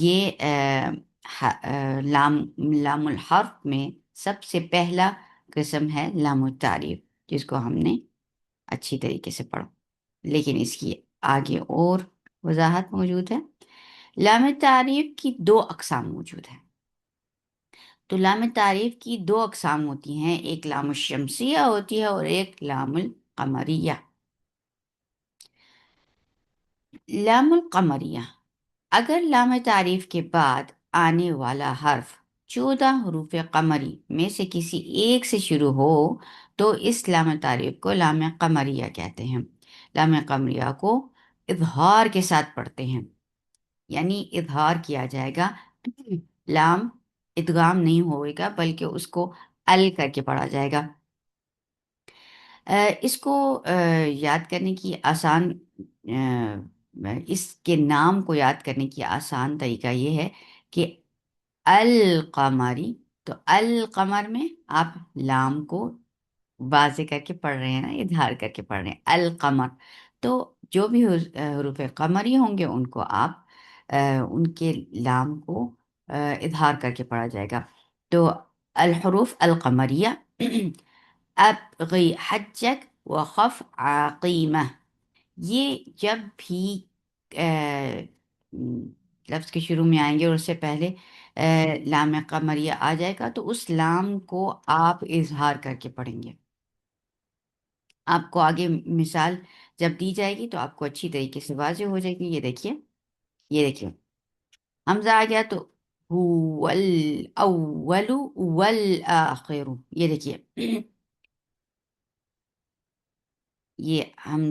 یہ لام الحرف میں سب سے پہلا قسم ہے لام التعریف، جس کو ہم نے اچھی طریقے سے پڑھا، لیکن اس کی آگے اور وضاحت موجود ہے۔ لام تعریف کی دو اقسام موجود ہیں۔ تو لام تعریف کی دو اقسام ہوتی ہیں، ایک لام الشمسیہ ہوتی ہے اور ایک لام القمریہ۔ لام القمریہ، اگر لام تعریف کے بعد آنے والا حرف 14 حروف قمری میں سے کسی ایک سے شروع ہو تو اس لام تعریف کو لام قمریہ کہتے ہیں۔ لام قمریہ کو اظہار کے ساتھ پڑھتے ہیں، یعنی اظہار کیا جائے گا، لام ادغام نہیں ہوئے گا بلکہ اس کو ال کر کے پڑھا جائے گا۔ اس کو یاد کرنے کی آسان اس کے نام کو یاد کرنے کی آسان طریقہ یہ ہے کہ القمری، تو القمر میں آپ لام کو واضح کر کے پڑھ رہے ہیں نا، اظہار کر کے پڑھ رہے ہیں القمر، تو جو بھی حروف قمری ہوں گے ان کو آپ ان کے لام کو اظہار کر کے پڑھا جائے گا۔ تو الحروف القمریہ، ابغی حجک وخف عقیمہ، یہ جب بھی آ، لفظ کے شروع میں آئیں گے اور اس سے پہلے لام قمریہ آ جائے گا تو اس لام کو آپ اظہار کر کے پڑھیں گے۔ آپ کو آگے مثال جب دی جائے گی تو آپ کو اچھی طریقے سے واضح ہو جائے گی۔ یہ دیکھیے حمزہ آ گیا تو هو الاول والآخر، یہ دیکھیے یہ ہم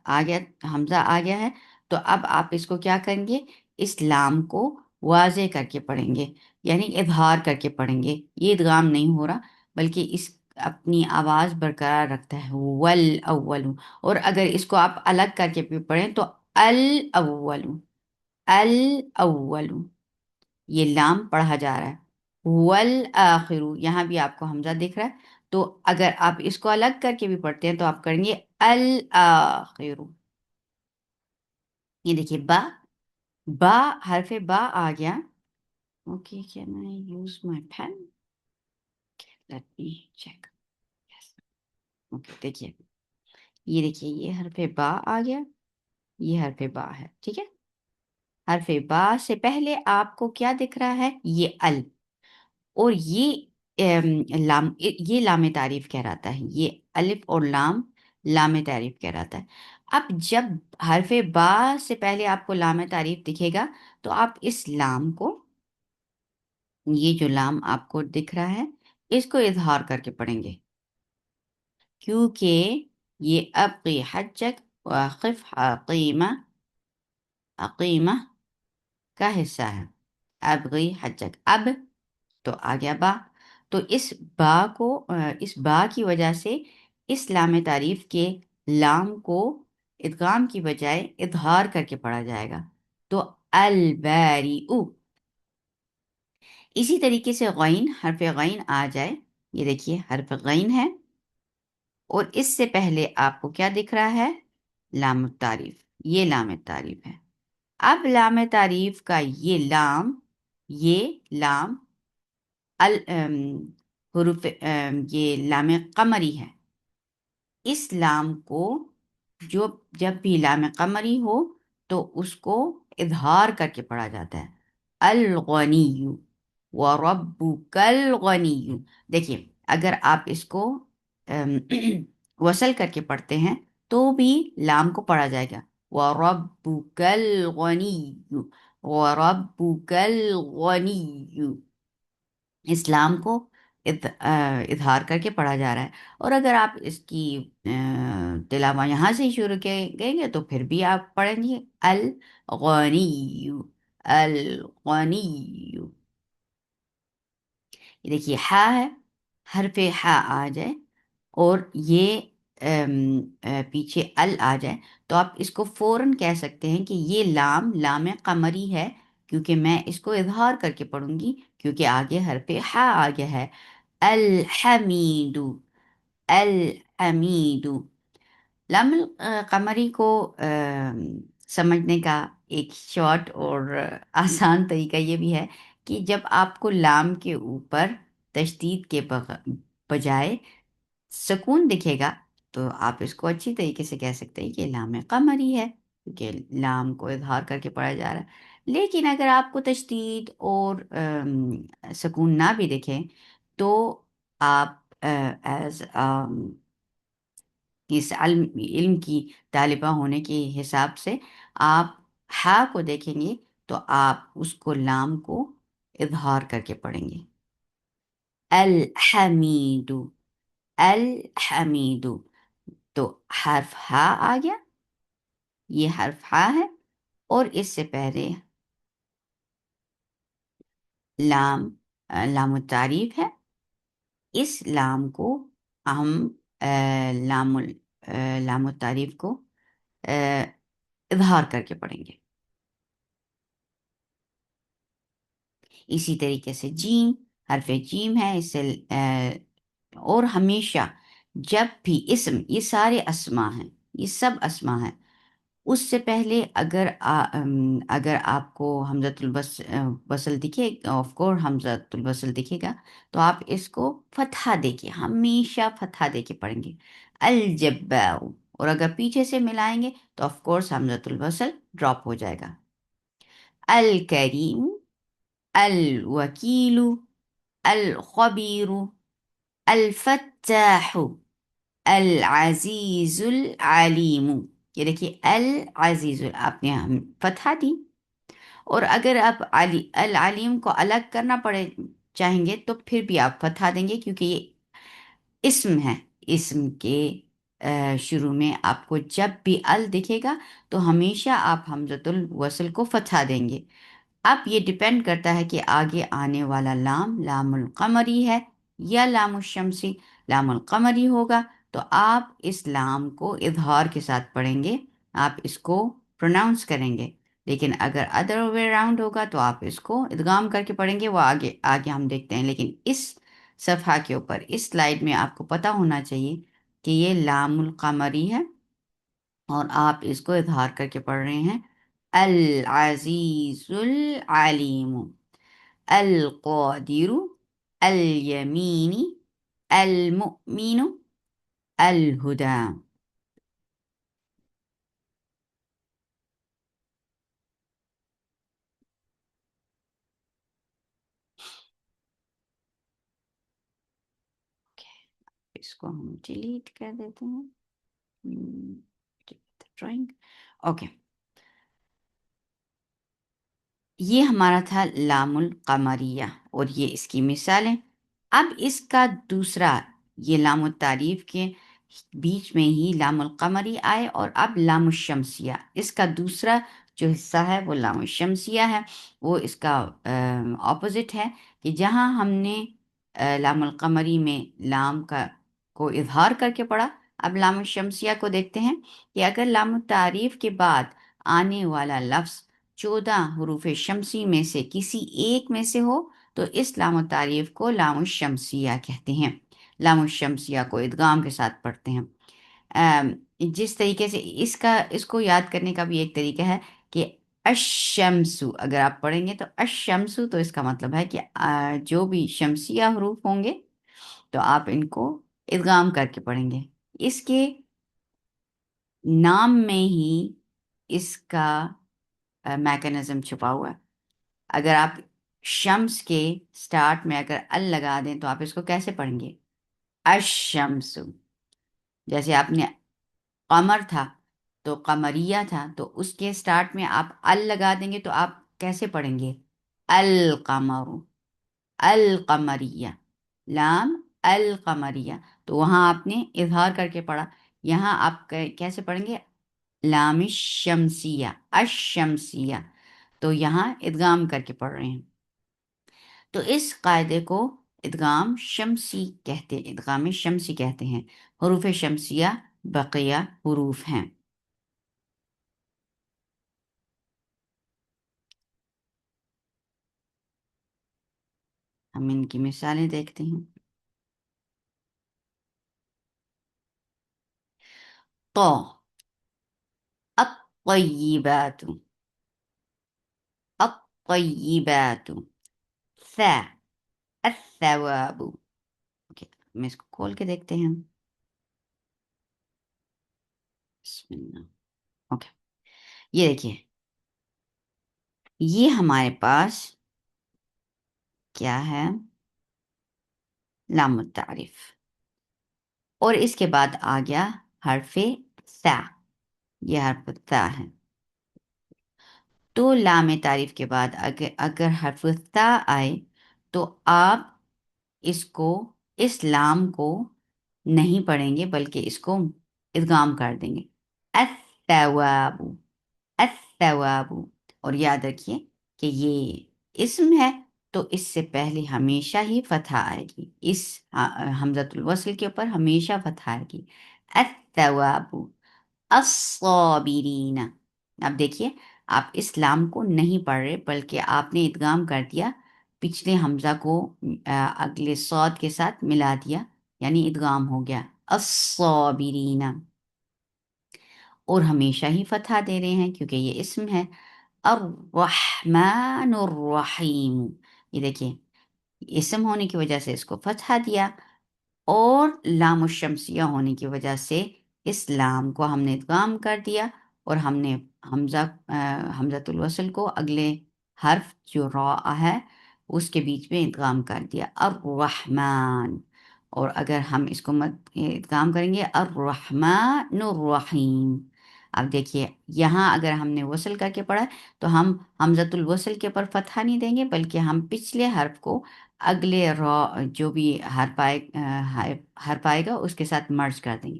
آ گیا، حمزہ آ گیا ہے، تو اب آپ اس کو کیا کریں گے، اس لام کو واضح کر کے پڑھیں گے، یعنی اظہار کر کے پڑھیں گے۔ یہ ادغام نہیں ہو رہا بلکہ اس اپنی آواز برقرار رکھتا ہے، والاول۔ اور اگر اس کو آپ الگ کر کے بھی پڑھیں تو الاول، الاول، یہ لام پڑھا جا رہا ہے۔ والآخر، یہاں بھی آپ کو حمزہ دکھ رہا ہے، تو اگر آپ اس کو الگ کر کے بھی پڑھتے ہیں تو آپ کریں گے الآخر۔ یہ دیکھیے با، با، حرف با آ گیا۔ Okay, can I use my pen? Let me check. Okay, دیکھیے یہ حرف با آ گیا، یہ حرف با ہے، ٹھیک ہے۔ حرف با سے پہلے آپ کو کیا دکھ رہا ہے، یہ ال، اور یہ لام تعریف کہلاتا ہے، یہ الف اور لام لام تعریف کہلاتا ہے۔ اب جب حرف با سے پہلے آپ کو لام تعریف دکھے گا تو آپ اس لام کو، یہ جو لام آپ کو دکھ رہا ہے، اس کو اظہار کر کے پڑھیں گے، کیونکہ یہ ابقی حجک واقف عقیمہ، عقیمہ کا حصہ ہے۔ ابغی حجک، اب تو آ گیا با، تو اس با کو اس با کی وجہ سے اس لام تعریف کے لام کو ادغام کی بجائے اظہار کر کے پڑھا جائے گا، تو الباریء۔ اسی طریقے سے غین، حرف غین آ جائے، یہ دیکھیے حرف غین ہے اور اس سے پہلے آپ کو کیا دکھ رہا ہے، لام التعریف، یہ لام تعریف ہے۔ اب لام تعریف کا یہ لام حروف یہ لام قمری ہے۔ اس لام کو جب بھی لام قمری ہو تو اس کو اظہار کر کے پڑھا جاتا ہے، الغنی وربک الغنی۔ دیکھیے اگر آپ اس کو وصل کر کے پڑھتے ہیں تو بھی لام کو پڑھا جائے گا، وربک الغنی، وربک الغنی، اسلام کو اظہار کر کے پڑھا جا رہا ہے۔ اور اگر آپ اس کی تلاوہ یہاں سے ہی شروع کریں گے تو پھر بھی آپ پڑھیں گے الغنی، الغنی۔ یہ دیکھیے ہا ہے، حرف ہا آ جائے اور یہ پیچھے ال آ جائے تو آپ اس کو فوراً کہہ سکتے ہیں کہ یہ لام لام قمری ہے، کیونکہ میں اس کو اظہار کر کے پڑھوں گی کیونکہ آگے حرف ہا آ گیا ہے، الحمید، الحمید۔ لام قمری کو سمجھنے کا ایک شارٹ اور آسان طریقہ یہ بھی ہے کہ جب آپ کو لام کے اوپر تشدید کے بجائے سکون دکھے گا تو آپ اس کو اچھی طریقے سے کہہ سکتے ہیں کہ لام قمری ہے، کیونکہ لام کو اظہار کر کے پڑھا جا رہا ہے۔ لیکن اگر آپ کو تشدید اور سکون نہ بھی دکھے تو آپ ایز اس علم کی طالبہ ہونے کے حساب سے آپ ہا کو دیکھیں گے تو آپ اس کو لام کو اظہار کر کے پڑھیں گے، الحمید، الحمید۔ تو حرف ہا آ گیا، یہ حرف ہا ہے، اور اس سے پہلے لام لام التعریف ہے۔ اس لام کو ہم لام التعریف کو اظہار کر کے پڑھیں گے۔ اسی طریقے سے جیم، حرف جیم ہے، اس سے اور ہمیشہ جب بھی اسم، یہ سارے اسما ہیں، یہ سب اسما ہیں، اس سے پہلے اگر آپ کو حمزۃ الوصل دکھے، آف کورس حمزۃ الوصل دکھے گا، تو آپ اس کو فتحہ دے کے، ہمیشہ فتحہ دے کے پڑھیں گے، الجبار۔ اور اگر پیچھے سے ملائیں گے تو آف کورس حمزۃ الوصل ڈراپ ہو جائے گا، الکریم، الوکیل، الخبیر، الفتاح، العزیز العلیم۔ یہ دیکھیے العزیز، آپ نے فتحہ دی، اور اگر آپ العلیم کو الگ کرنا پڑے چاہیں گے تو پھر بھی آپ فتحہ دیں گے، کیونکہ یہ اسم ہے، اسم کے شروع میں آپ کو جب بھی ال دکھے گا تو ہمیشہ آپ حمزۃ الوصل کو فتحہ دیں گے۔ اب یہ ڈیپینڈ کرتا ہے کہ آگے آنے والا لام لام القمری ہے یا لام الشمسی۔ لام القمری ہوگا تو آپ اس لام کو اظہار کے ساتھ پڑھیں گے، آپ اس کو پروناؤنس کریں گے۔ لیکن اگر ادر وے راؤنڈ ہوگا تو آپ اس کو ادغام کر کے پڑھیں گے، وہ آگے آگے ہم دیکھتے ہیں۔ لیکن اس صفحہ کے اوپر، اس سلائیڈ میں آپ کو پتہ ہونا چاہیے کہ یہ لام القمری ہے اور آپ اس کو اظہار کر کے پڑھ رہے ہیں، العزیز العلیم، القادر، الیمین، المؤمن، الہدی۔ اس کو ہم ڈیلیٹ کر دیتے ہیں، ڈرائنگ، اوکے۔ یہ ہمارا تھا لام القمریہ اور یہ اس کی مثالیں۔ اب اس کا دوسرا، یہ لام التعریف کے بیچ میں ہی لام القمری آئے، اور اب لام الشمسیہ، اس کا دوسرا جو حصہ ہے وہ لام الشمسیہ ہے۔ وہ اس کا اپوزٹ ہے کہ جہاں ہم نے لام القمری میں لام کو اظہار کر کے پڑھا، اب لام الشمسیہ کو دیکھتے ہیں کہ اگر لام التعریف کے بعد آنے والا لفظ 14 حروف شمسی میں سے کسی ایک میں سے ہو تو اس لام التعریف کو لام الشمسیہ کہتے ہیں، لام الشمسیہ کو ادغام کے ساتھ پڑھتے ہیں۔ جس طریقے سے اس کو یاد کرنے کا بھی ایک طریقہ ہے کہ الشمسو، اگر آپ پڑھیں گے تو الشمسو، تو اس کا مطلب ہے کہ جو بھی شمسیہ حروف ہوں گے تو آپ ان کو ادغام کر کے پڑھیں گے۔ اس کے نام میں ہی اس کا میکانزم چھپا ہوا ہے۔ اگر آپ شمس کے سٹارٹ میں اگر ال لگا دیں تو آپ اس کو کیسے پڑھیں گے؟ الشمس۔ جیسے آپ نے قمر تھا تو قمریہ تھا، تو اس کے سٹارٹ میں آپ ال لگا دیں گے تو آپ کیسے پڑھیں گے؟ القمر، القمریہ، لام القمریہ۔ تو وہاں آپ نے اظہار کر کے پڑھا، یہاں آپ کیسے پڑھیں گے؟ لام الشمسیہ، الشمسیہ، تو یہاں ادغام کر کے پڑھ رہے ہیں۔ تو اس قاعدے کو ادغام شمسی ادغام شمسی کہتے ہیں۔ حروف شمسیہ بقیہ حروف ہیں۔ ہم ان کی مثالیں دیکھتے ہیں۔ تو الطيبات. الطيبات. ثا. الثواب. اوكي، ہم اس کو کھول کے دیکھتے ہیں. بسم اللہ. اوکے، یہ دیکھیے، یہ ہمارے پاس کیا ہے؟ لام التعریف. اور اس کے بعد آ گیا حرف ثا. یہ حرف ثا ہے. تو لام تعریف کے بعد اگر حرف ثا آئے تو آپ کو اس لام کو نہیں پڑھیں گے بلکہ اس کو ادغام کر دیں گے. الثواب. الثواب. اور یاد رکھیے کہ یہ اسم ہے تو اس سے پہلے ہمیشہ ہی فتح آئے گی. اس حمزۃ الوصل کے اوپر ہمیشہ فتح آئے گی. الثواب. الصابرین. اب دیکھیے، آپ اس لام کو نہیں پڑھ رہے بلکہ آپ نے ادغام کر دیا، پچھلے حمزہ کو اگلے صاد کے ساتھ ملا دیا، یعنی ادغام ہو گیا. الصابرین. اور ہمیشہ ہی فتح دے رہے ہیں کیونکہ یہ اسم ہے. الرحمن الرحیم. یہ دیکھیں، اسم ہونے کی وجہ سے اس کو فتح دیا، اور لام الشمسیہ ہونے کی وجہ سے اس لام کو ہم نے ادغام کر دیا، اور ہم نے حمزۃ الوصل کو اگلے حرف جو را ہے اس کے بیچ میں ادغام کر دیا. الرحمن. اور اگر ہم اس کو ادغام کریں گے الرحمن الرحیم. اب دیکھیے، یہاں اگر ہم نے وصل کر کے پڑھا تو ہم حمزۃ الوصل کے اوپر فتحہ نہیں دیں گے بلکہ ہم پچھلے حرف کو اگلے جو بھی حرف آئے گا اس کے ساتھ مرج کر دیں گے.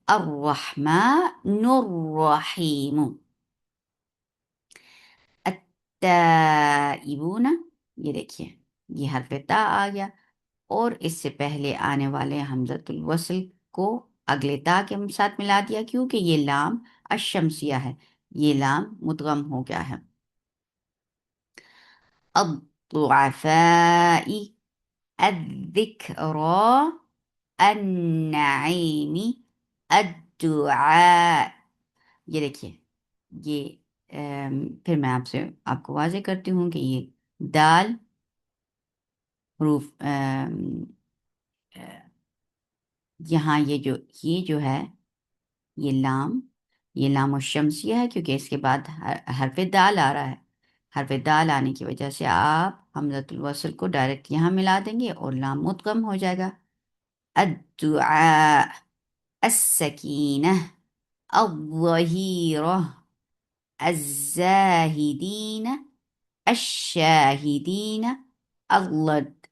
الرحمن الرحیم. التائبون. یہ دیکھیے، یہ حرف تا آ گیا، اور اس سے پہلے آنے والے حمزۃ الوصل کو اگلے تا کے ساتھ ملا دیا کیونکہ یہ لام الشمسیہ ہے، یہ لام مدغم ہو گیا ہے. الضعفاء. الذکرى. النعیم. الدعاء. یہ دیکھیے، یہ پھر میں آپ کو واضح کرتی ہوں کہ یہ دال حروف یہاں یہ جو ہے یہ لام الشمسیہ ہے کیونکہ اس کے بعد حرف دال آ رہا ہے. حرف دال آنے کی وجہ سے آپ حمزۃ الوصل کو ڈائریکٹ یہاں ملا دیں گے اور لام مدغم ہو جائے گا. الدعاء. السکینہ. الظہیرہ. الزاہدین. الشاہدین.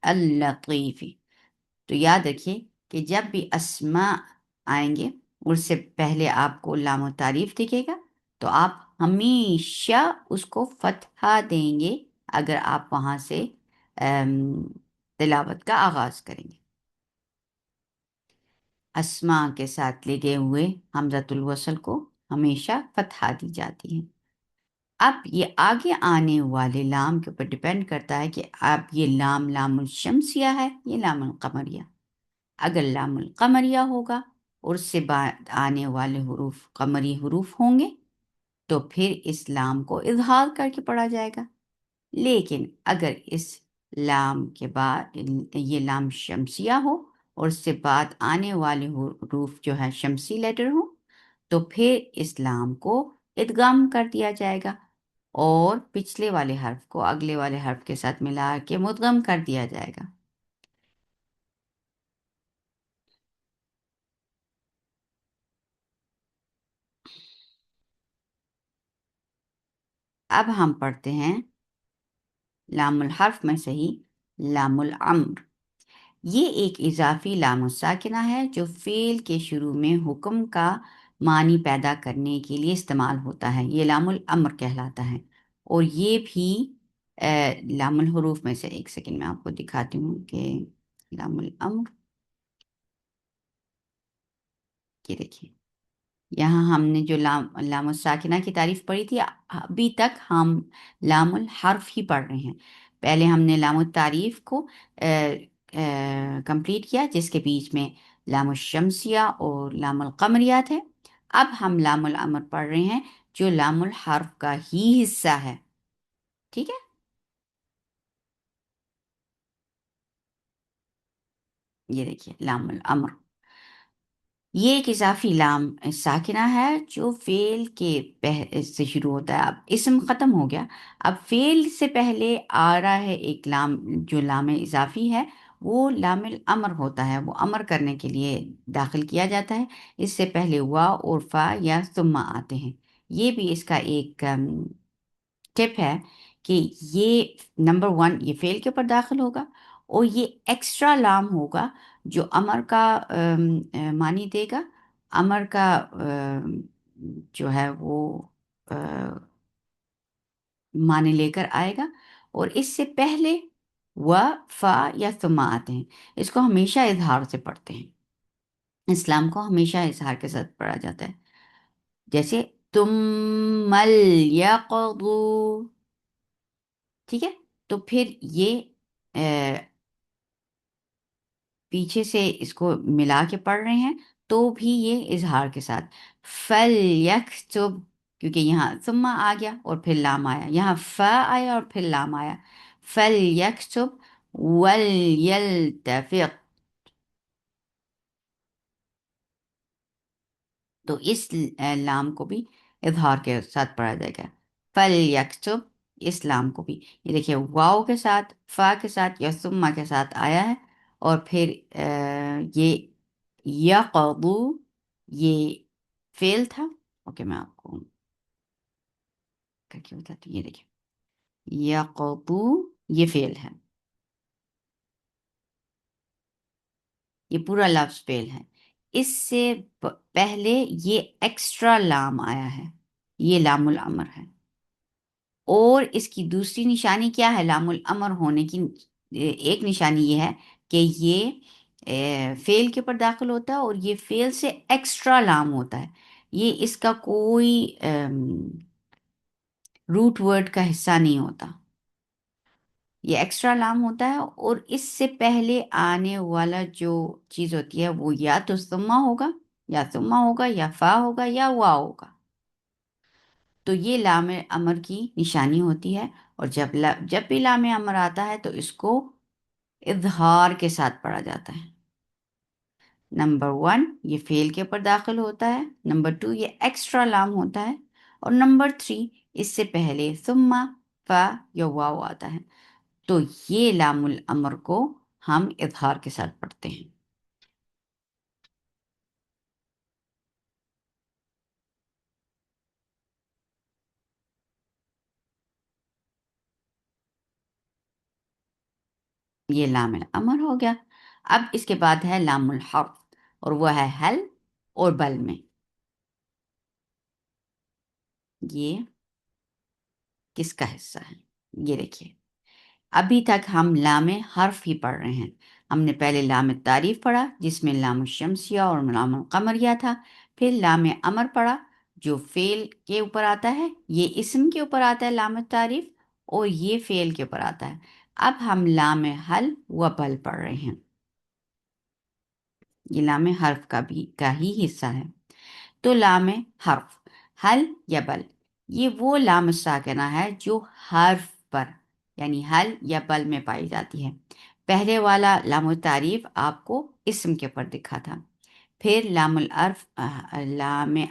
اللطیف. تو یاد رکھیے کہ جب بھی اسماء آئیں گے اس سے پہلے آپ کو لام تعریف دکھے گا تو آپ ہمیشہ اس کو فتحہ دیں گے اگر آپ وہاں سے تلاوت کا آغاز کریں گے. اسماء کے ساتھ لگے ہوئے حمزۃ الوصل کو ہمیشہ فتحہ دی جاتی ہے. اب یہ آگے آنے والے لام کے اوپر ڈیپینڈ کرتا ہے کہ اب یہ لام الشمسیہ ہے یہ لام القمریہ. اگر لام القمریہ ہوگا اور اس سے بعد آنے والے حروف قمری حروف ہوں گے تو پھر اس لام کو اظہار کر کے پڑھا جائے گا. لیکن اگر اس لام کے بعد یہ لام شمسیہ ہو اور اس سے بعد آنے والے حروف جو ہے شمسی لیٹر ہوں تو پھر اس لام کو ادغام کر دیا جائے گا اور پچھلے والے حرف کو اگلے والے حرف کے ساتھ ملا کے مدغم کر دیا جائے گا. اب ہم پڑھتے ہیں لام الحرف میں سے ہی لام الامر. یہ ایک اضافی لام الساکنہ ہے جو فعل کے شروع میں حکم کا معنی پیدا کرنے کے لیے استعمال ہوتا ہے. یہ لام الامر کہلاتا ہے اور یہ بھی لام الحروف میں سے. ایک سیکنڈ میں آپ کو دکھاتی ہوں کہ لام الامر، یہ دیکھیں یہاں ہم نے جو لام الساکنہ کی تعریف پڑھی تھی ابھی تک ہم لام الحرف ہی پڑھ رہے ہیں. پہلے ہم نے لام التعریف کو کمپلیٹ کیا جس کے بیچ میں لام الشمسیہ اور لام القمریہ تھے. اب ہم لام الامر پڑھ رہے ہیں جو لام الحرف کا ہی حصہ ہے. ٹھیک ہے. یہ دیکھیے لام الامر، یہ ایک اضافی لام ساکنہ ہے جو فعل کے سے شروع ہوتا ہے. اب اسم ختم ہو گیا، اب فعل سے پہلے آ رہا ہے ایک لام جو لام اضافی ہے، وہ لام الامر ہوتا ہے. وہ امر کرنے کے لیے داخل کیا جاتا ہے. اس سے پہلے وا اور فا یا ثم آتے ہیں. یہ بھی اس کا ایک ٹپ ہے کہ یہ نمبر ون یہ فعل کے اوپر داخل ہوگا، اور یہ ایکسٹرا لام ہوگا جو امر کا معنی دے گا. امر کا جو ہے وہ معنی لے کر آئے گا، اور اس سے پہلے و فا یا ثم آتے ہیں. اس کو ہمیشہ اظہار سے پڑھتے ہیں. اسلام کو ہمیشہ اظہار کے ساتھ پڑھا جاتا ہے. جیسے تم مل یقضو. ٹھیک ہے. تو پھر یہ پیچھے سے اس کو ملا کے پڑھ رہے ہیں تو بھی یہ اظہار کے ساتھ. فل یکتب، کیونکہ یہاں ثم آ گیا اور پھر لام آیا، یہاں ف آیا اور پھر لام آیا. فل یکتب ول یلتفق. تو اس لام کو بھی اظہار کے ساتھ پڑھا جائے گا. فل یکتب، اس لام کو بھی یہ دیکھیے واو کے ساتھ، فا کے ساتھ یا ثم کے ساتھ آیا ہے. اور پھر یہ یقضو یہ فعل تھا. اوکے میں آپ کو کر کے بتاتی ہوں. یہ دیکھیں یقضو یہ فعل ہے، یہ پورا لفظ فعل ہے. اس سے پہلے یہ ایکسٹرا لام آیا ہے، یہ لام الامر ہے. اور اس کی دوسری نشانی کیا ہے لام الامر ہونے کی؟ ایک نشانی یہ ہے کہ یہ فعل کے اوپر داخل ہوتا ہے اور یہ فعل سے ایکسٹرا لام ہوتا ہے. یہ اس کا کوئی روٹ ورڈ کا حصہ نہیں ہوتا، یہ ایکسٹرا لام ہوتا ہے. اور اس سے پہلے آنے والا جو چیز ہوتی ہے وہ یا تو ثم ہوگا، یا ثم ہوگا، یا فا ہوگا، یا وا ہوگا. تو یہ لام امر کی نشانی ہوتی ہے. اور جب بھی لام امر آتا ہے تو اس کو اظہار کے ساتھ پڑھا جاتا ہے. نمبر ون یہ فعل کے اوپر داخل ہوتا ہے. نمبر ٹو یہ ایکسٹرا لام ہوتا ہے. اور نمبر تھری اس سے پہلے ثم، فا یا واو آتا ہے. تو یہ لام الامر کو ہم اظہار کے ساتھ پڑھتے ہیں. یہ لام الامر ہو گیا. اب اس کے بعد ہے لام الحرف، اور وہ ہے حل اور بل میں. یہ کس کا حصہ ہے؟ یہ دیکھیے ابھی تک ہم لام حرف ہی پڑھ رہے ہیں. ہم نے پہلے لام التعریف پڑھا جس میں لام الشمسیہ اور لام القمریہ تھا. پھر لام امر پڑھا جو فعل کے اوپر آتا ہے، یہ اسم کے اوپر آتا ہے لام التعریف، اور یہ فعل کے اوپر آتا ہے. اب ہم لام حل و بل پڑھ رہے ہیں. یہ لام حرف کا ہی حصہ ہے. تو لام حرف حل یا بل یہ وہ لام ساکنہ ہے جو حرف پر یعنی حل یا بل میں پائی جاتی ہے. پہلے والا لام التعریف آپ کو اسم کے اوپر دکھا تھا، پھر لام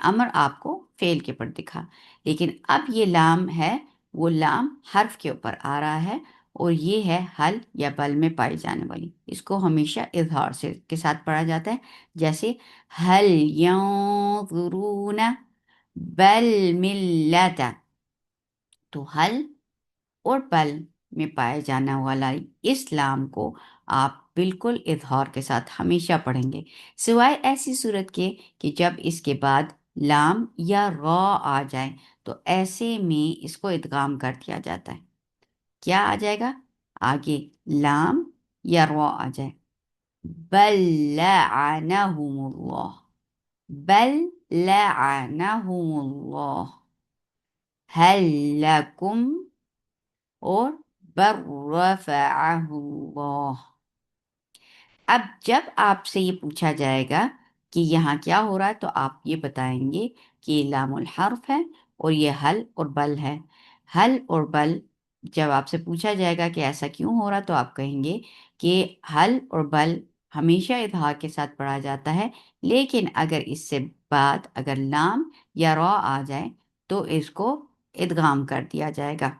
امر آپ کو فعل کے اوپر دکھا. لیکن اب یہ لام ہے وہ لام حرف کے اوپر آ رہا ہے، اور یہ ہے حل یا بل میں پائی جانے والی. اس کو ہمیشہ اظہار سے کے ساتھ پڑھا جاتا ہے. جیسے حل ینظرون بل ملت. تو حل اور بل میں پائے جانے والا اسلام کو آپ بالکل اظہار کے ساتھ ہمیشہ پڑھیں گے، سوائے ایسی صورت کے کہ جب اس کے بعد لام یا را آ جائے تو ایسے میں اس کو ادغام کر دیا جاتا ہے. کیا آ جائے گا آگے؟ لام یا را آ جائے. بل لعنہم اللہ، بل لعنہم اللہ، هل لکم، اور بر رفعہ اللہ. اب جب آپ سے یہ پوچھا جائے گا کہ یہاں کیا ہو رہا ہے، تو آپ یہ بتائیں گے کہ یہ لام الحرف ہے اور یہ حل اور بل ہے۔ حل اور بل جب آپ سے پوچھا جائے گا کہ ایسا کیوں ہو رہا، تو آپ کہیں گے کہ حل اور بل ہمیشہ اظہار کے ساتھ پڑھا جاتا ہے، لیکن اگر اس سے بعد اگر لام یا را آ جائے تو اس کو ادغام کر دیا جائے گا۔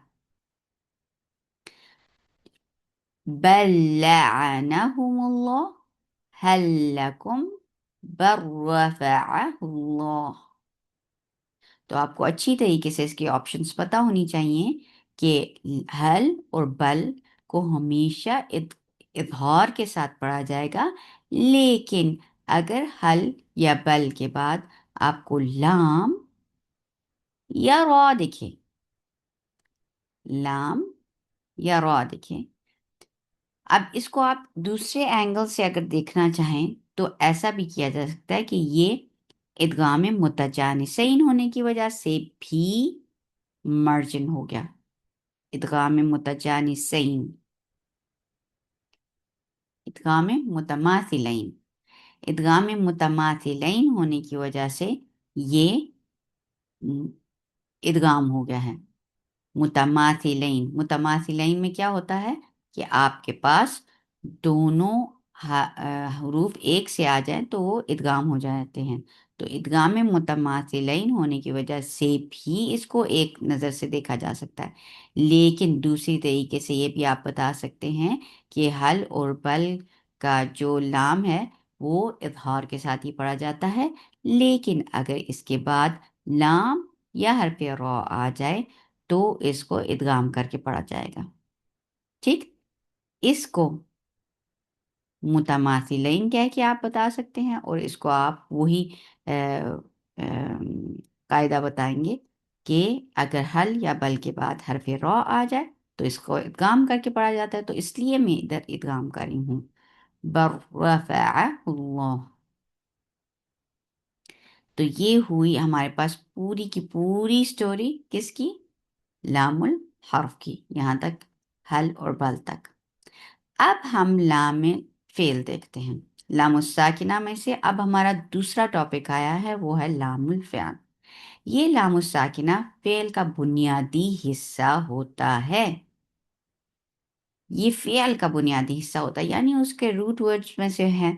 بل لعنهم اللہ هل لکم بل رفعہ اللہ۔ تو آپ کو اچھی طریقے سے اس کے آپشنز پتہ ہونی چاہیے کہ حل اور بل کو ہمیشہ اظہار کے ساتھ پڑھا جائے گا، لیکن اگر حل یا بل کے بعد آپ کو لام یا را دکھے، لام یا را دکھے، اب اس کو آپ دوسرے اینگل سے اگر دیکھنا چاہیں تو ایسا بھی کیا جا سکتا ہے کہ یہ ادغام متجانسین ہونے کی وجہ سے بھی مرجن ہو گیا۔ ادغام متجانسین، ادغام متماثلین، ادغام متماثلین ہونے کی وجہ سے یہ ادغام ہو گیا ہے۔ متماثلین، متماثلین میں کیا ہوتا ہے کہ آپ کے پاس دونوں حروف ایک سے آ جائیں تو وہ ادغام ہو جاتے ہیں، تو ادغام متماثلین ہونے کی وجہ سے بھی اس کو ایک نظر سے دیکھا جا سکتا ہے، لیکن دوسری طریقے سے یہ بھی آپ بتا سکتے ہیں کہ حل اور بل کا جو لام ہے وہ اظہار کے ساتھ ہی پڑھا جاتا ہے، لیکن اگر اس کے بعد لام یا حرف را آ جائے تو اس کو ادغام کر کے پڑھا جائے گا۔ ٹھیک، اس کو متماثلین کہہ کے آپ بتا سکتے ہیں، اور اس کو آپ وہی قاعدہ بتائیں گے کہ اگر حل یا بل کے بعد حرف را آ جائے تو اس کو ادغام کر کے پڑھا جاتا ہے، تو اس لیے میں ادھر ادغام کر رہی ہوں، برفع اللہ۔ تو یہ ہوئی ہمارے پاس پوری کی پوری سٹوری کس کی؟ لام الحرف کی، یہاں تک حل اور بل تک۔ اب ہم لام فعل دیکھتے ہیں۔ لام الساکنہ میں سے اب ہمارا دوسرا ٹاپک آیا ہے، وہ ہے لام الفعل۔ یہ لام الساکنہ فعل کا بنیادی حصہ ہوتا ہے، یہ فعل کا بنیادی حصہ ہوتا ہے، یعنی اس کے روٹ ورڈز میں سے ہے،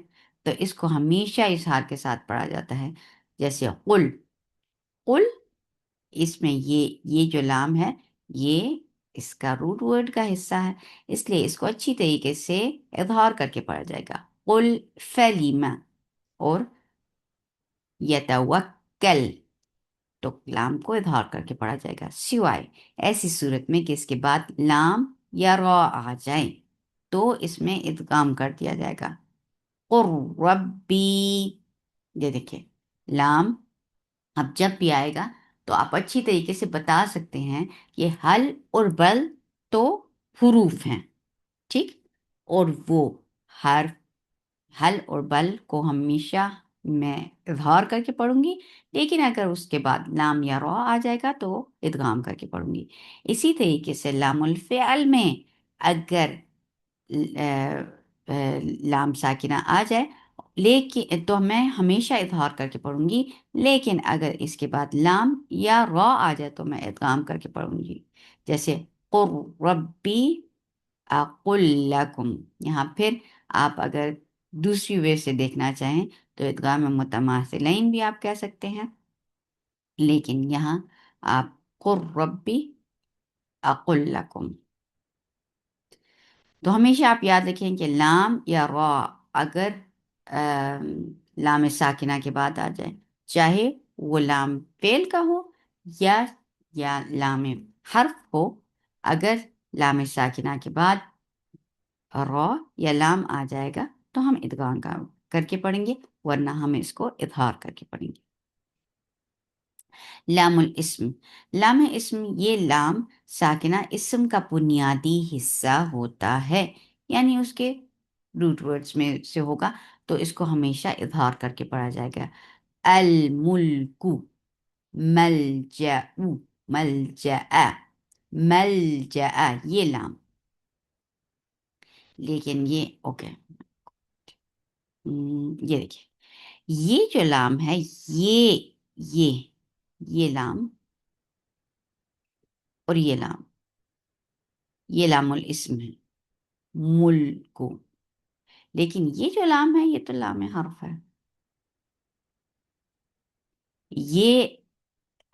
تو اس کو ہمیشہ اظہار کے ساتھ پڑھا جاتا ہے۔ جیسے قل، قل، اس میں یہ جو لام ہے یہ اس کا روٹ ورڈ کا حصہ ہے، اس لیے اس کو اچھی طریقے سے اظہار کر کے پڑھا جائے گا۔ قل فلم، اور یتوکل، تو لام کو اظہار کر کے پڑھا جائے گا، سوائے ایسی صورت میں کہ اس کے بعد لام یا را آ جائے تو اس میں ادغام کر دیا جائے گا۔ قر ربی، یہ دیکھیں لام اب جب بھی آئے گا تو آپ اچھی طریقے سے بتا سکتے ہیں کہ حل اور بل تو حروف ہیں، ٹھیک، اور وہ حرف حل اور بل کو ہمیشہ میں اظہار کر کے پڑھوں گی، لیکن اگر اس کے بعد لام یا را آ جائے گا تو ادغام کر کے پڑھوں گی۔ اسی طریقے سے لام الفعل میں اگر لام ساکنہ آ جائے لیکن تو میں ہمیشہ اظہار کر کے پڑھوں گی، لیکن اگر اس کے بعد لام یا را آ جائے تو میں ادغام کر کے پڑھوں گی۔ جیسے قر ربی اقل لکم، یہاں پھر آپ اگر دوسری وے سے دیکھنا چاہیں تو ادغام متماثلین بھی آپ کہہ سکتے ہیں، لیکن یہاں آپ قر ربی اقل لکم۔ تو ہمیشہ آپ یاد رکھیں کہ لام یا را اگر لام ساکنہ کے بعد آ جائے، چاہے وہ لام فعل کا ہو یا لام حرف ہو، اگر لام ساکنہ کے بعد را یا لام آ جائے گا تو ہم ادغام کر کے پڑھیں گے، ورنہ ہم اس کو اظہار کر کے پڑھیں گے۔ لام الاسم، لام اسم یہ لام ساکنہ اسم کا بنیادی حصہ ہوتا ہے، یعنی اس کے روٹ ورڈز میں سے ہوگا تو اس کو ہمیشہ اظہار کر کے پڑھا جائے گا۔ الملک، ملجأ، ملجأ، ملجأ، یہ لام، لیکن یہ اوکے، یہ دیکھیں یہ جو لام ہے، یہ یہ یہ لام اور یہ لام، یہ لام الاسم ہے، ملک. لیکن یہ جو لام ہے یہ تو لام حرف ہے. یہ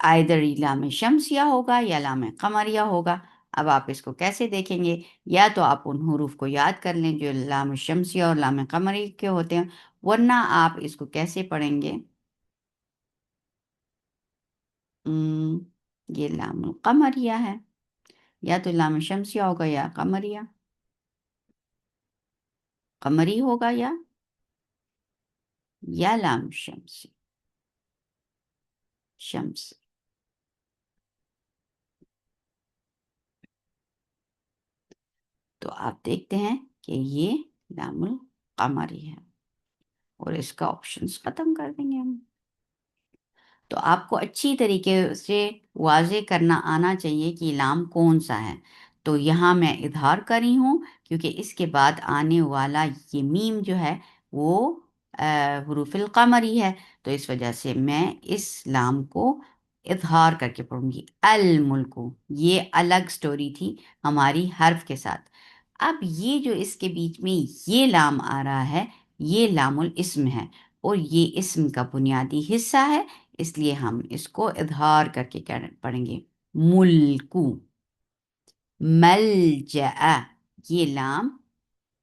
آئدر لام شمسیہ ہوگا یا لام قمریہ ہوگا. اب آپ اس کو کیسے دیکھیں گے؟ یا تو آپ ان حروف کو یاد کر لیں جو لام شمسیہ اور لام قمری کے ہوتے ہیں، ورنہ آپ اس کو کیسے پڑھیں گے؟ ام، یہ لام القمریہ ہے، یا تو لام شمسیہ ہوگا یا قمریہ، قمری ہوگا یا لام شمس. تو آپ دیکھتے ہیں کہ یہ لام القمری ہے، اور اس کا آپشنز ختم کر دیں گے ہم. تو آپ کو اچھی طریقے سے واضح کرنا آنا چاہیے کہ لام کون سا ہے. تو یہاں میں اظہار کری ہوں کیونکہ اس کے بعد آنے والا یہ میم جو ہے وہ حروف القمری ہے، تو اس وجہ سے میں اس لام کو اظہار کر کے پڑھوں گی. الملک، یہ الگ سٹوری تھی ہماری حرف کے ساتھ. اب یہ جو اس کے بیچ میں یہ لام آ رہا ہے، یہ لام الاسم ہے، اور یہ اسم کا بنیادی حصہ ہے، اس لیے ہم اس کو اظہار کر کے پڑھیں گے. ملکو. ملجأ، یہ لام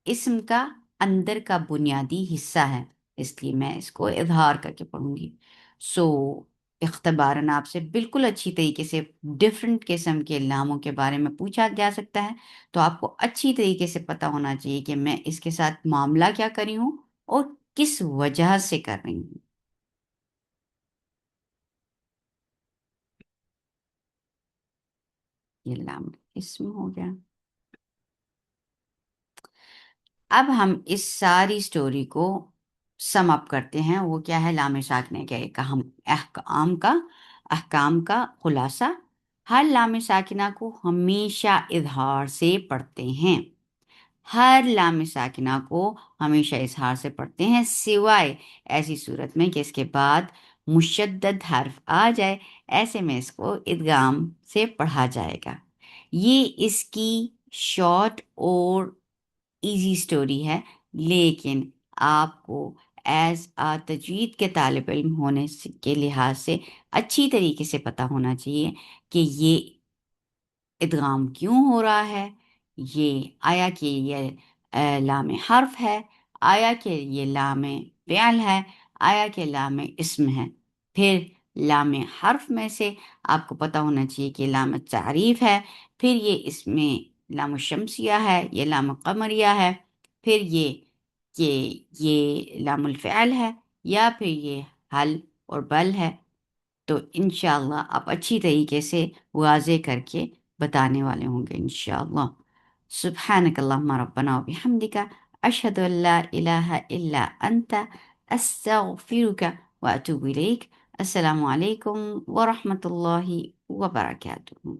اسم کا اندر کا بنیادی حصہ ہے، اس لیے میں اس کو اظہار کر کے پڑھوں گی. سو اختباراً آپ سے بالکل اچھی طریقے سے ڈفرنٹ قسم کے لاموں کے بارے میں پوچھا جا سکتا ہے، تو آپ کو اچھی طریقے سے پتہ ہونا چاہیے کہ میں اس کے ساتھ معاملہ کیا کری ہوں اور کس وجہ سے کر رہی ہوں. یہ لام اسم ہو گیا. اب ہم اس ساری سٹوری کو سم اپ کرتے ہیں. وہ کیا ہے؟ لام ساکنہ کے احکام کا خلاصہ. ہر لام ساکنہ کو ہمیشہ اظہار سے پڑھتے ہیں. ہر لام ساکنہ کو ہمیشہ اظہار سے پڑھتے ہیں، سوائے ایسی صورت میں کہ اس کے بعد مشدد حرف آ جائے، ایسے میں اس کو ادغام سے پڑھا جائے گا. یہ اس کی شارٹ اور ایزی سٹوری ہے، لیکن آپ کو ایز تجوید کے طالب علم ہونے کے لحاظ سے اچھی طریقے سے پتہ ہونا چاہیے کہ یہ ادغام کیوں ہو رہا ہے. یہ آیا کہ یہ لام حرف ہے، آیا کہ یہ لام فعل ہے، آیا کہ لام اسم ہے. پھر لام حرف میں سے آپ کو پتہ ہونا چاہیے کہ لام تعریف ہے، پھر یہ اس میں لام شمسیہ ہے، یہ لام قمریہ ہے، پھر کہ یہ لام الفعل ہے، یا پھر یہ حل اور بل ہے. تو انشاءاللہ آپ اچھی طریقے سے واضح کر کے بتانے والے ہوں گے انشاءاللہ. سبحانک اللہم ربنا و بحمدک، اشہد ان لا الہ الا انت، استغفرک و اتوب الیک. السلام علیکم ورحمۃ اللہ وبرکاتہ.